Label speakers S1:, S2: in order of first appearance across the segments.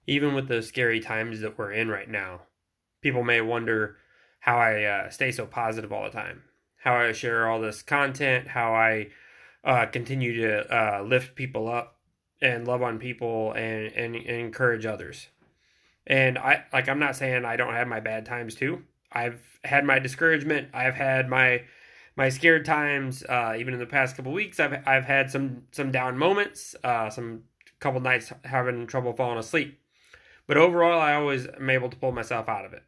S1: Even with the scary times that we're in right now, people may wonder how I stay so positive all the time, how I share all this content, how I continue to lift people up and love on people and encourage others. And I'm not saying I don't have my bad times too. I've had my discouragement. I've had my scared times. Even in the past couple weeks, I've had some down moments. Some couple nights having trouble falling asleep. But overall, I always am able to pull myself out of it.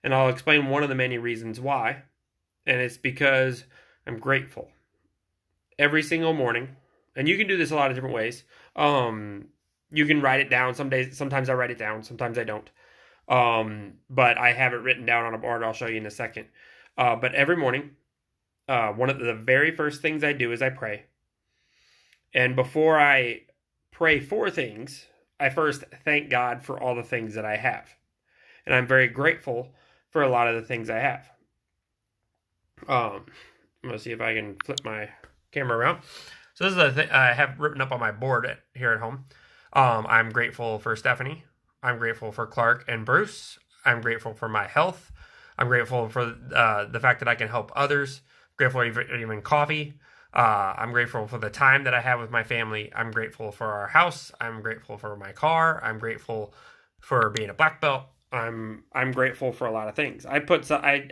S1: And I'll explain one of the many reasons why. And it's because I'm grateful every single morning. And you can do this a lot of different ways. You can write it down. Sometimes I write it down. Sometimes I don't. But I have it written down on a board. I'll show you in a second. But every morning, one of the very first things I do is I pray. And before I pray for things, I first thank God for all the things that I have. And I'm very grateful for a lot of the things I have. I'm going to see if I can flip my camera around. So this is the thing I have written up on my board here at home. I'm grateful for Stephanie. I'm grateful for Clark and Bruce. I'm grateful for my health. I'm grateful for the fact that I can help others. I'm grateful for even coffee. I'm grateful for the time that I have with my family. I'm grateful for our house. I'm grateful for my car. I'm grateful for being a black belt. I'm grateful for a lot of things. I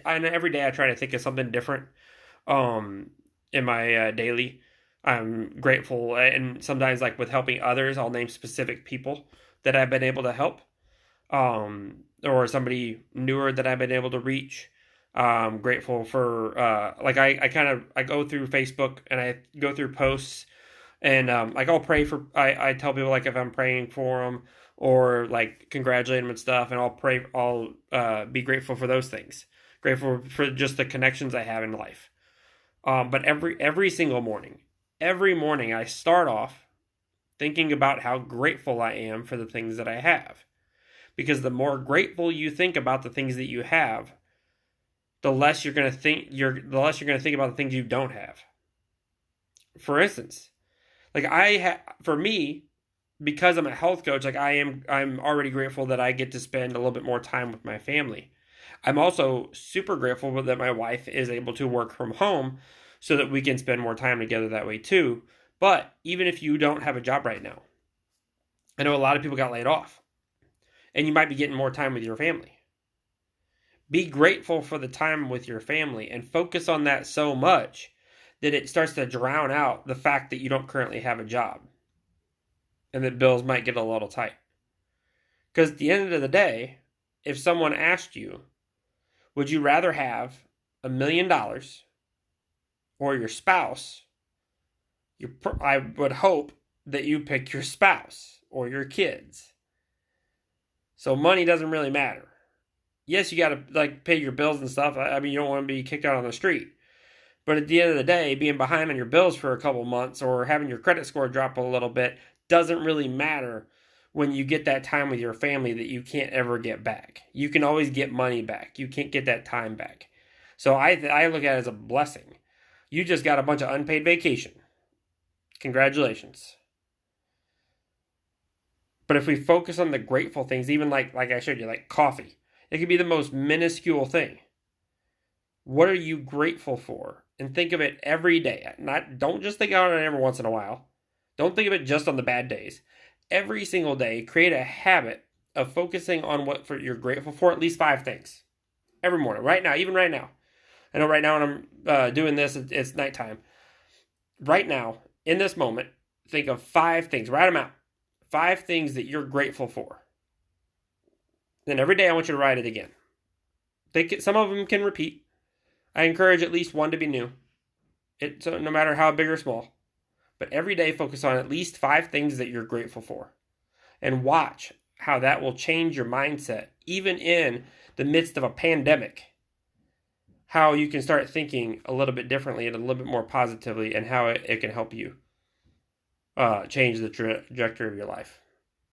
S1: every day I try to think of something different. In my daily, I'm grateful, and sometimes like with helping others, I'll name specific people that I've been able to help, or somebody newer that I've been able to reach. I'm grateful for like I go through Facebook and I go through posts and like I'll pray for I tell people like if I'm praying for them or like congratulate them and stuff, and I'll be grateful for those things, grateful for just the connections I have in life. But every single morning, every morning I start off thinking about how grateful I am for the things that I have, because the more grateful you think about the things that you have, the less you're going to think about the things you don't have. For instance, like for me, because I'm a health coach, like I'm already grateful that I get to spend a little bit more time with my family. I'm also super grateful that my wife is able to work from home so that we can spend more time together that way too. But even if you don't have a job right now, I know a lot of people got laid off and you might be getting more time with your family. Be grateful for the time with your family and focus on that so much that it starts to drown out the fact that you don't currently have a job and that bills might get a little tight. Because at the end of the day, if someone asked you, would you rather have $1 million or your spouse? I would hope that you pick your spouse or your kids. So money doesn't really matter. Yes, you got to like pay your bills and stuff. I mean, you don't want to be kicked out on the street. But at the end of the day, being behind on your bills for a couple months or having your credit score drop a little bit doesn't really matter when you get that time with your family that you can't ever get back. You can always get money back. You can't get that time back. So I look at it as a blessing. You just got a bunch of unpaid vacation. Congratulations. But if we focus on the grateful things, even like I showed you, like coffee, it could be the most minuscule thing. What are you grateful for? And think of it every day. Don't just think about it every once in a while. Don't think of it just on the bad days. Every single day, create a habit of focusing on what you're grateful for, at least 5 things. Every morning, right now, even right now. I know right now when I'm doing this, it's nighttime. Right now, in this moment, think of 5 things. Write them out. 5 things that you're grateful for. Then every day I want you to write it again. Some of them can repeat. I encourage at least one to be new. So no matter how big or small. But every day focus on at least 5 things that you're grateful for. And watch how that will change your mindset, even in the midst of a pandemic. How you can start thinking a little bit differently and a little bit more positively, and how it can help you change the trajectory of your life.